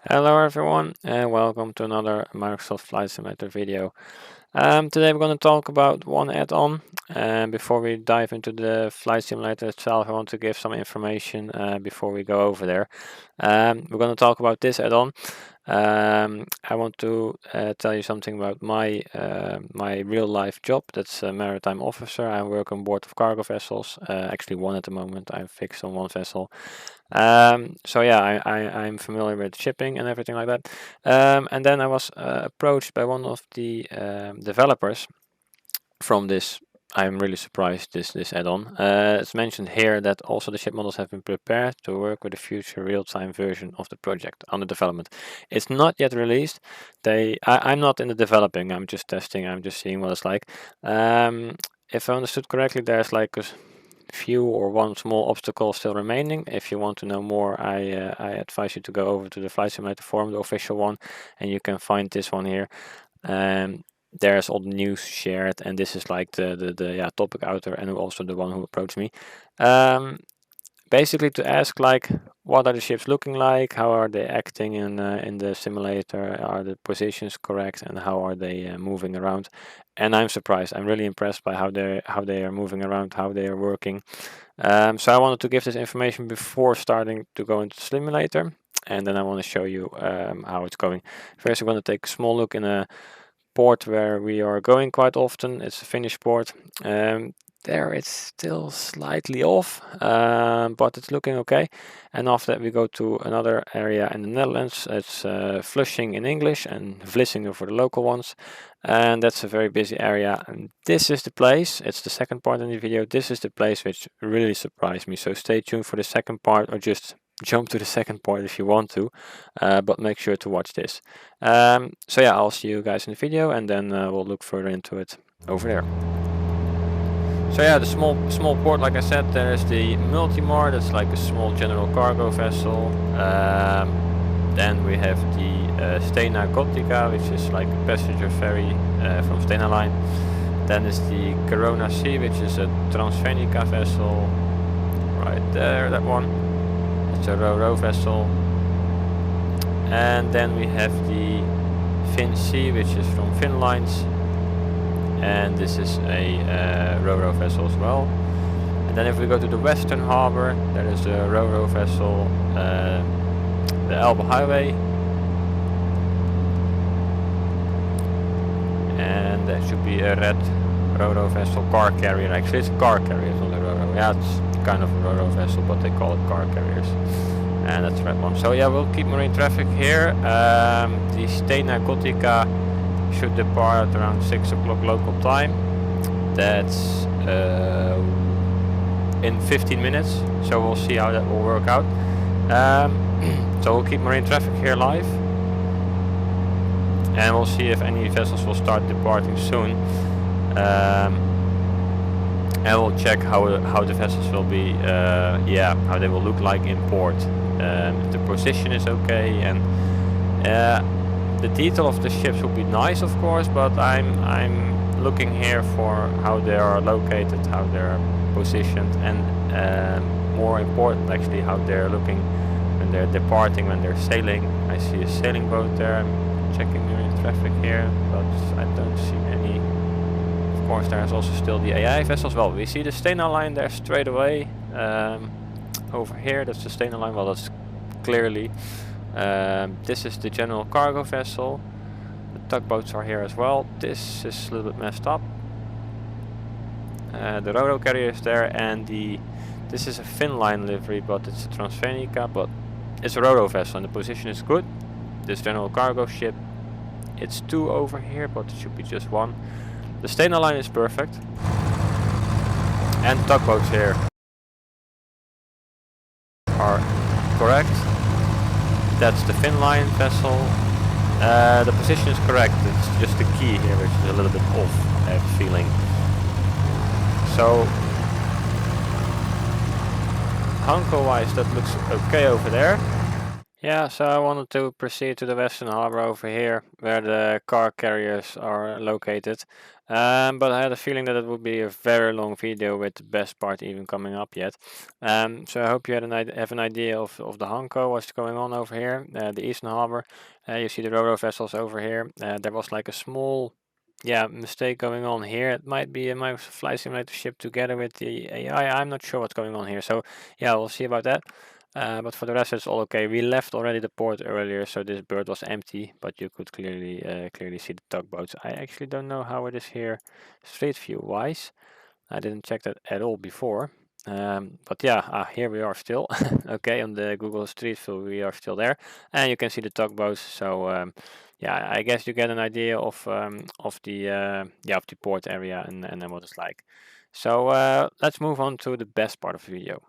Hello everyone and welcome to another Microsoft Flight Simulator video. Today we're going to talk about one add-on, and before we dive into the Flight Simulator itself I want to give some information before we go over there. We're going to talk about this add-on. I want to tell you something about my real life job. That's a maritime officer. I work on board of cargo vessels, actually one at the moment. I'm fixed on one vessel. So yeah, I'm familiar with shipping and everything like that. And then I was approached by one of the developers from this. I'm really surprised this add-on. It's mentioned here that also the ship models have been prepared to work with the future real-time version of the project under development. It's not yet released. I'm not in the developing. I'm just testing. I'm just seeing what it's like. If I understood correctly, there's like a few or one small obstacle still remaining. If you want to know more, I advise you to go over to the Flight Simulator forum, the official one, and you can find this one here. There's all the news shared, and this is like the topic author and also the one who approached me. Basically to ask like, what are the ships looking like? How are they acting in the simulator? Are the positions correct? And how are they moving around? And I'm surprised. I'm really impressed by how they are moving around, how they are working. So I wanted to give this information before starting to go into the simulator, and then I want to show you how it's going. First, we're going to take a small look in a port where we are going quite often. It's a Finnish port. There it's still slightly off, but it's looking okay. And after that we go to another area in the Netherlands. It's Vlissingen in English and Vlissingen for the local ones. And that's a very busy area. And this is the place, it's the second part in the video, this is the place which really surprised me. So stay tuned for the second part, or just jump to the second part if you want to, but make sure to watch this. So yeah, I'll see you guys in the video, and then we'll look further into it over there. So yeah, the small port, like I said, there's the Multimar, that's like a small general cargo vessel. Then we have the Stena Gothica, which is like a passenger ferry from Stena Line. Then is the Corona Sea, which is a Transfenica vessel, right there, that one. It's a RoRo vessel. And then we have the Fin Sea, which is from Finlines. And this is a RoRo vessel as well. And then if we go to the Western Harbor, there is a RoRo vessel, the Elbe Highway. And there should be a red RoRo vessel, car carrier. Actually it's a car carrier, it's not a RoRo. Yeah, it's kind of a RoRo vessel, but they call it car carriers. And that's the red one. So yeah, we'll keep marine traffic here. The Stena Gothica should depart around 6 o'clock local time. That's in 15 minutes, so we'll see how that will work out. So we'll keep marine traffic here live, and we'll see if any vessels will start departing soon. And we'll check how the vessels will be, how they will look like in port. If the position is okay, and the detail of the ships would be nice, of course, but I'm looking here for how they are located, how they're positioned, and more important actually how they're looking when they're departing, when they're sailing. I see a sailing boat there. I'm checking marine traffic here, but I don't see any. Of course, there's also still the AI vessels. Well, we see the Stena Line there straight away. Over here, that's the Stena Line. Well, that's clearly. This is the general cargo vessel. The tugboats are here as well. This is a little bit messed up. The RoRo carrier is there, and this is a Finline livery, but it's a Transfenica, but it's a RoRo vessel and the position is good. This general cargo ship, it's 2 over here, but it should be just 1. The Stena Line is perfect. And tugboats here are correct. That's the Finline vessel. The position is correct, it's just the key here which is a little bit off, I have a feeling. So, Hanko wise that looks okay over there. Yeah, so I wanted to proceed to the Western Harbor over here, where the car carriers are located. But I had a feeling that it would be a very long video with the best part even coming up yet. So I hope you have an idea of the Hanko, what's going on over here, the Eastern Harbor. You see the RoRo vessels over here. There was like a small, yeah, mistake going on here. It might be my flight simulator ship together with the AI. I'm not sure what's going on here. So yeah, we'll see about that. But for the rest, it's all okay. We left already the port earlier, so this berth was empty, but you could clearly see the tugboats. I actually don't know how it is here, street view wise. I didn't check that at all before. But yeah, here we are still. Okay, on the Google Street View, we are still there, and you can see the tugboats. So yeah, I guess you get an idea of the port area and then what it's like. So let's move on to the best part of the video.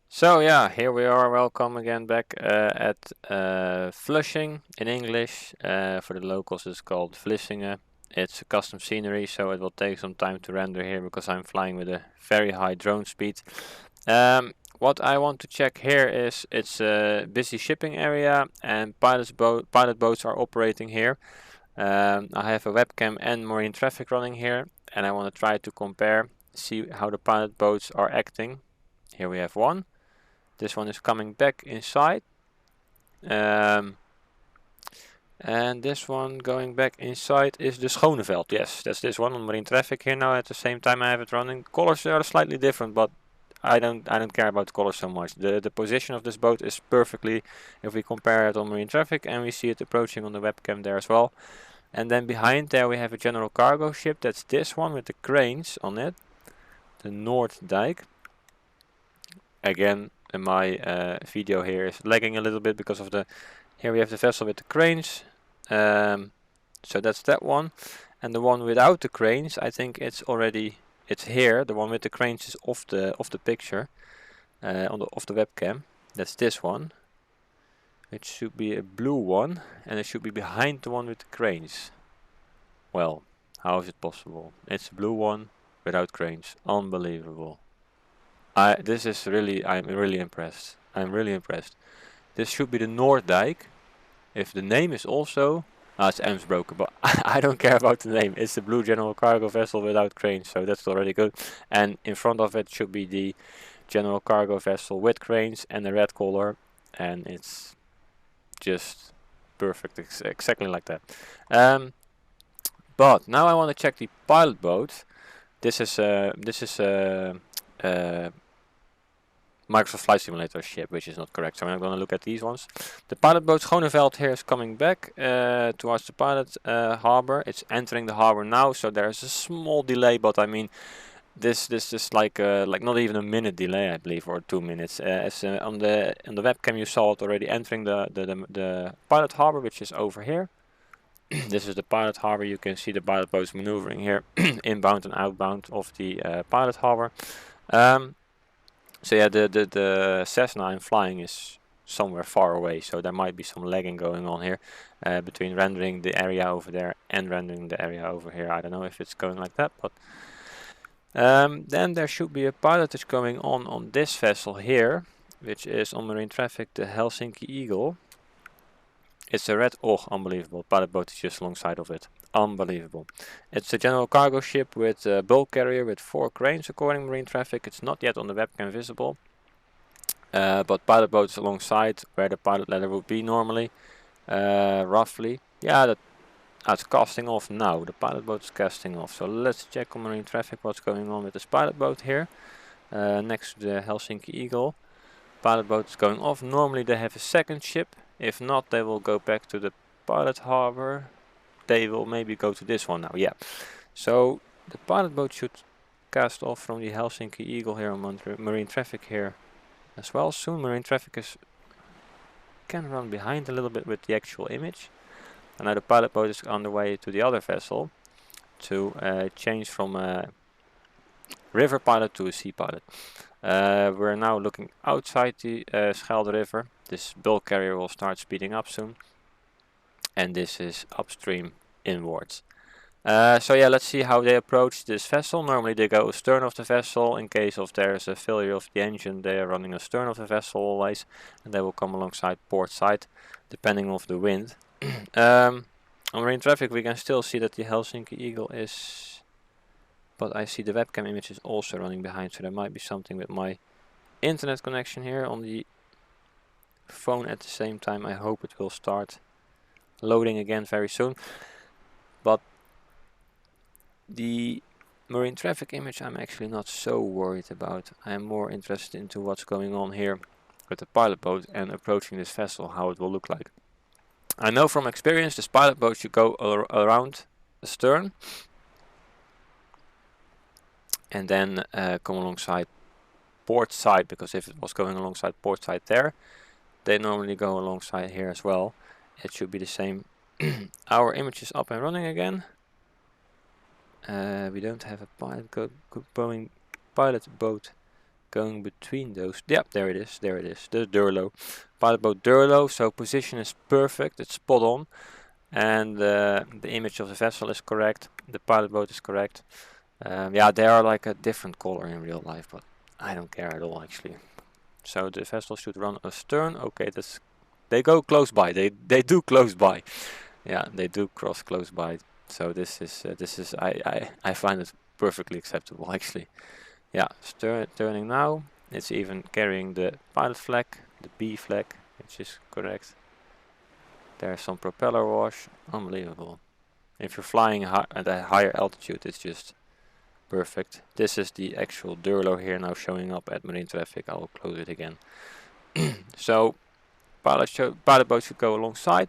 So yeah, here we are. Welcome again back at Vlissingen in English. For the locals, it's called Vlissingen. It's a custom scenery, so it will take some time to render here because I'm flying with a very high drone speed. What I want to check here is it's a busy shipping area and pilot boats are operating here. I have a webcam and marine traffic running here, and I want to try to compare, see how the pilot boats are acting. Here we have one. This one is coming back inside. And this one going back inside is the Schoneveld. Yes, that's this one on marine traffic here now. At the same time I have it running. Colors are slightly different, but I don't care about the colors so much. The position of this boat is perfectly, if we compare it on marine traffic, and we see it approaching on the webcam there as well. And then behind there we have a general cargo ship. That's this one with the cranes on it. The Noorddijk. Again, my video here is lagging a little bit because of the, here we have the vessel with the cranes. So that's that one, and the one without the cranes, I think it's here. The one with the cranes is off the picture, off the webcam. That's this one. It should be a blue one, and it should be behind the one with the cranes. Well, how is it possible? It's a blue one without cranes. Unbelievable. I'm really impressed. I'm really impressed. This should be the Noorddijk. If the name is also, it's Msfs, but I don't care about the name. It's the blue general cargo vessel without cranes, so that's already good. And in front of it should be the general cargo vessel with cranes and the red color, and it's just perfect, exactly like that. But now I want to check the pilot boat. This is Microsoft Flight Simulator ship, which is not correct. So I'm going to look at these ones. The pilot boat Schoneveld here is coming back towards the pilot harbor. It's entering the harbor now, so there's a small delay, but I mean, this is like not even a minute delay, I believe, or 2 minutes. On the webcam you saw it already entering the pilot harbor, which is over here. This is the pilot harbor. You can see the pilot boats maneuvering here, inbound and outbound of the pilot harbor. So yeah, the Cessna I'm flying is somewhere far away, so there might be some lagging going on here between rendering the area over there and rendering the area over here. I don't know if it's going like that, but then there should be a pilot that's going on this vessel here, which is on marine traffic, the Helsinki Eagle. It's a red, oh, unbelievable. Pilot boat is just alongside of it. Unbelievable. It's a general cargo ship with a bulk carrier with 4 cranes according to marine traffic. It's not yet on the webcam visible. But pilot boat is alongside where the pilot ladder would be normally. Roughly. Yeah, it's casting off now. The pilot boat is casting off. So let's check on marine traffic what's going on with this pilot boat here. Next to the Helsinki Eagle. Pilot boat is going off. Normally they have a second ship. If not, they will go back to the pilot harbor. They will maybe go to this one now. Yeah. So the pilot boat should cast off from the Helsinki Eagle here on marine traffic here as well. Soon marine traffic can run behind a little bit with the actual image. And now the pilot boat is on the way to the other vessel to change from a river pilot to a sea pilot. We're now looking outside the Schelde River. This bulk carrier will start speeding up soon. And this is upstream inwards. So yeah, let's see how they approach this vessel. Normally they go astern of the vessel. In case of there's a failure of the engine, they are running astern of the vessel always, and they will come alongside port side, depending on the wind. On marine traffic, we can still see that the Helsinki Eagle is, but I see the webcam image is also running behind, so there might be something with my internet connection here on the phone at the same time. I hope it will start loading again very soon. But the marine traffic image I'm actually not so worried about. I'm more interested into what's going on here with the pilot boat and approaching this vessel, how it will look like. I know from experience this pilot boat should go around the stern and then come alongside port side, because if it was going alongside port side there, they normally go alongside here as well. It should be the same. Our image is up and running again. We don't have a pilot boat going between those. Yep, there it is. There it is. The Durlo. Pilot boat Durlo. So position is perfect. It's spot on. And the image of the vessel is correct. The pilot boat is correct. Yeah, they are like a different color in real life, but I don't care at all actually. So the vessel should run astern. Okay, that's, they go close by. They do close by. Yeah, they do cross close by. So this is I find it perfectly acceptable actually. Yeah, turning now. It's even carrying the pilot flag, the B flag, which is correct. There's some propeller wash. Unbelievable. If you're flying at a higher altitude, it's just perfect. This is the actual Durlo here now showing up at marine traffic. I will close it again. So pilot boat should go alongside.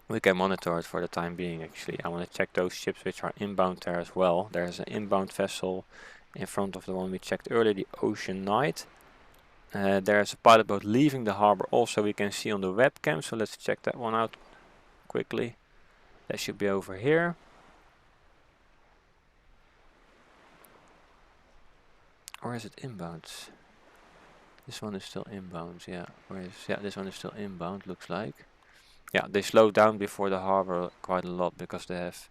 We can monitor it for the time being actually. I want to check those ships which are inbound there as well. There's an inbound vessel in front of the one we checked earlier, the Ocean Knight. There's a pilot boat leaving the harbor also, we can see on the webcam, so let's check that one out quickly. That should be over here. Or is it inbound? This one is still inbound, yeah. Yeah, this one is still inbound, looks like. Yeah, they slow down before the harbor quite a lot because they have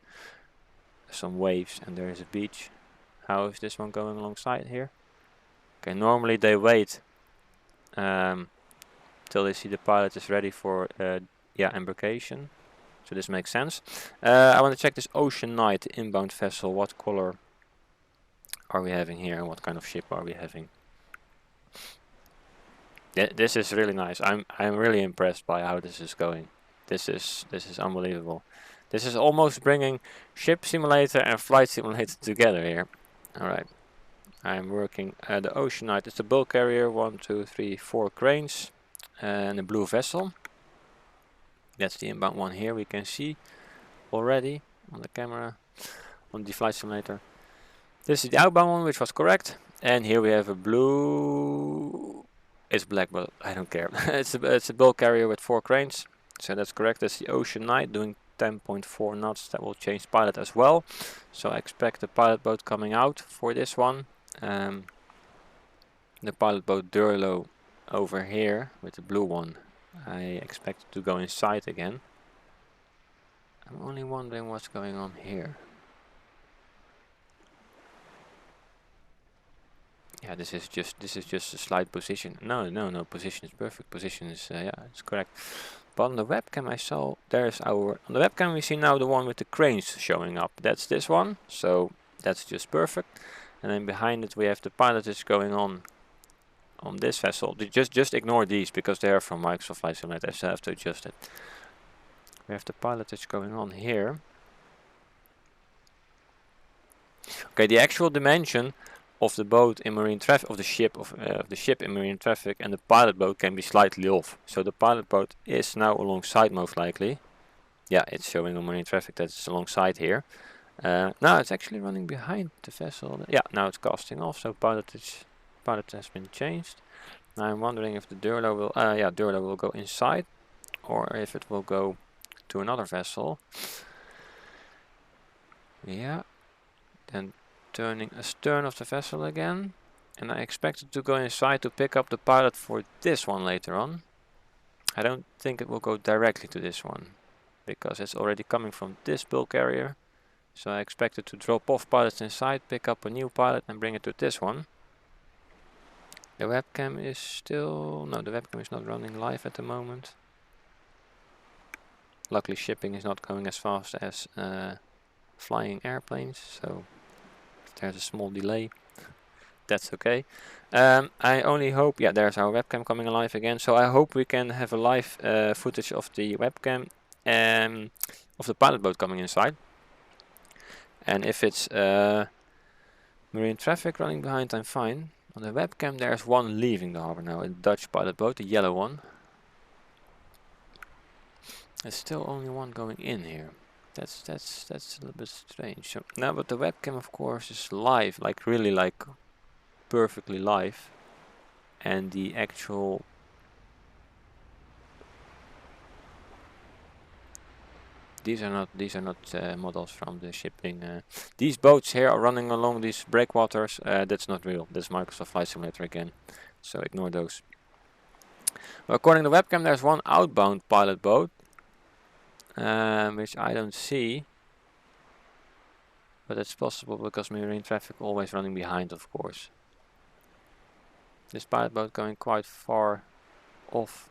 some waves and there is a beach. How is this one going alongside here? Okay, normally they wait till they see the pilot is ready for yeah, embarkation. So this makes sense. I want to check this Ocean Knight inbound vessel. What color are we having here and what kind of ship are we having? This is really nice. I'm really impressed by how this is going. This is unbelievable. This is almost bringing ship simulator and flight simulator together here. Alright. I'm working the Ocean Knight. It's a bulk carrier, 1, 2, 3, 4 cranes and a blue vessel. That's the inbound one here we can see already on the camera on the flight simulator. This is the outbound one, which was correct. And here we have a blue. It's black, but I don't care. It's a bulk carrier with 4 cranes. So that's correct. That's the Ocean Knight doing 10.4 knots. That will change pilot as well. So I expect the pilot boat coming out for this one. The pilot boat Durlo over here with the blue one. I expect it to go inside again. I'm only wondering what's going on here. Yeah, this is just a slight position. No, position is perfect. Position is yeah, it's correct. But on the webcam I saw there's on the webcam we see now the one with the cranes showing up. That's this one. So that's just perfect. And then behind it we have the pilotage going on this vessel. Just ignore these because they are from Microsoft Flight Simulator. I still have to adjust it. We have the pilotage going on here. Okay, the actual dimension of the boat in marine traffic, of the ship in marine traffic, and the pilot boat can be slightly off. So the pilot boat is now alongside most likely. Yeah, it's showing on marine traffic that it's alongside here. Now it's actually running behind the vessel. Yeah, now it's casting off. So pilot has been changed. Now I'm wondering if the Durlo will, yeah, Durlo will go inside, or if it will go to another vessel. Yeah, then turning astern of the vessel again, and I expect it to go inside to pick up the pilot for this one later on. I don't think it will go directly to this one. because it's already coming from this bulk carrier. So I expect it to drop off pilots inside, pick up a new pilot and bring it to this one. The webcam is still... no, the webcam is not running live at the moment. Luckily shipping is not going as fast as flying airplanes, so if there's a small delay, that's okay. I only hope... yeah, there's our webcam coming alive again. So I hope we can have a live footage of the webcam and of the pilot boat coming inside. And if it's marine traffic running behind, I'm fine. On the webcam there's one leaving the harbor now, a Dutch pilot boat, the yellow one. There's still only one going in here. That's a little bit strange. So now, but the webcam of course is live, like really like perfectly live, and the actual these are not models from the shipping. These boats here are running along these breakwaters. That's not real. That's Microsoft Flight Simulator again. So ignore those. Well, according to the webcam, there's one outbound pilot boat, which I don't see. But it's possible because marine traffic always running behind, of course. This pilot boat going quite far off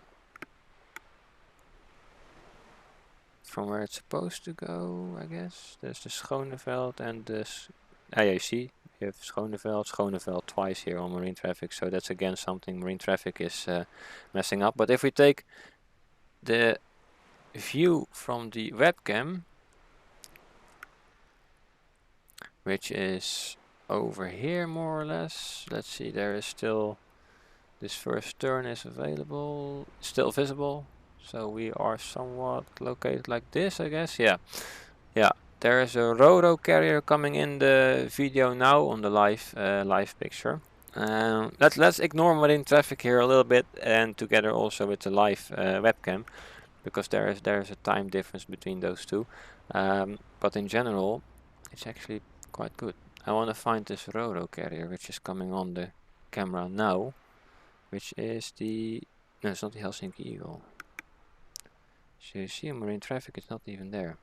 from where it's supposed to go, I guess. There's the Schoneveld and this. Ah, yeah, you see, you have Schoneveld twice here on marine traffic. So that's again something marine traffic is messing up. But if we take the view from the webcam, which is over here more or less. Let's see, there is still this first turn is available, still visible. So we are somewhat located like this, I guess. Yeah, there is a RoRo carrier coming in the video now on the live picture. Let's ignore marine traffic here a little bit, and together also with the live webcam, because there is a time difference between those two. But in general, it's actually quite good. I want to find this RoRo carrier which is coming on the camera now, which is the... no, it's not the Helsinki Eagle. So you see marine traffic is not even there.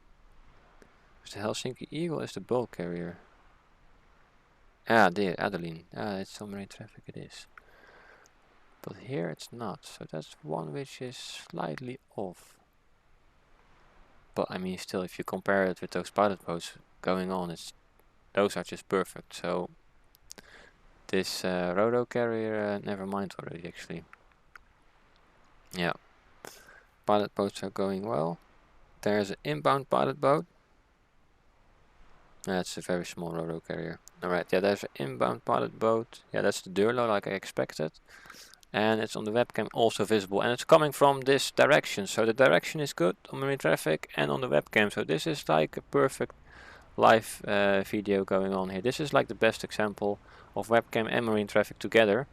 Because the Helsinki Eagle is the bulk carrier. Ah, the Addon. Ah, it's on marine traffic, it is. But here it's not. So that's one which is slightly off. But I mean, still, if you compare it with those pilot boats going on, those are just perfect. So this RoRo carrier, never mind already actually. Yeah, pilot boats are going well. There's an inbound pilot boat. That's a very small RoRo carrier. Alright, yeah, there's an inbound pilot boat. Yeah, that's the Durlo like I expected. And it's on the webcam also visible. And it's coming from this direction. So the direction is good on marine traffic and on the webcam. So this is like a perfect live video going on here. This is like the best example of webcam and marine traffic together.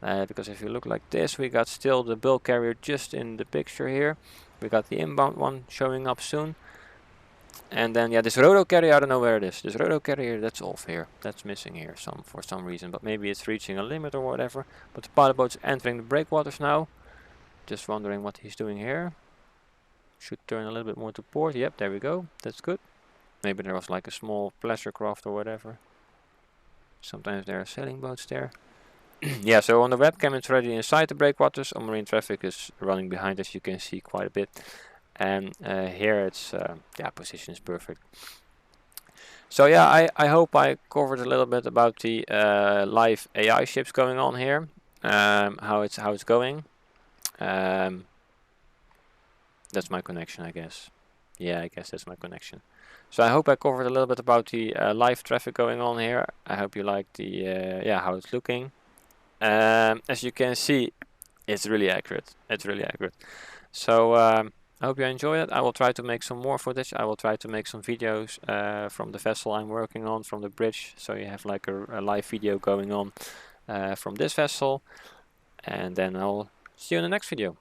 Because if you look like this, we got still the bulk carrier just in the picture here. We got the inbound one showing up soon. And then, yeah, this RoRo carrier, I don't know where it is. This RoRo carrier, that's off here. That's missing here for some reason. But maybe it's reaching a limit or whatever. But the pilot boat's entering the breakwaters now. Just wondering what he's doing here. Should turn a little bit more to port. Yep, there we go. That's good. Maybe there was like a small pleasure craft or whatever. Sometimes there are sailing boats there. Yeah, so on the webcam it's already inside the breakwaters. On marine traffic is running behind, as you can see, quite a bit. And here it's, yeah, position is perfect. So yeah, I hope I covered a little bit about the live AI ships going on here. How it's going. That's my connection, I guess. Yeah, I guess that's my connection. So I hope I covered a little bit about the live traffic going on here. I hope you like the yeah, how it's looking. As you can see, it's really accurate. It's really accurate. So I hope you enjoy it. I will try to make some more footage. I will try to make some videos from the vessel I'm working on, from the bridge. So you have like a live video going on from this vessel. And then I'll see you in the next video.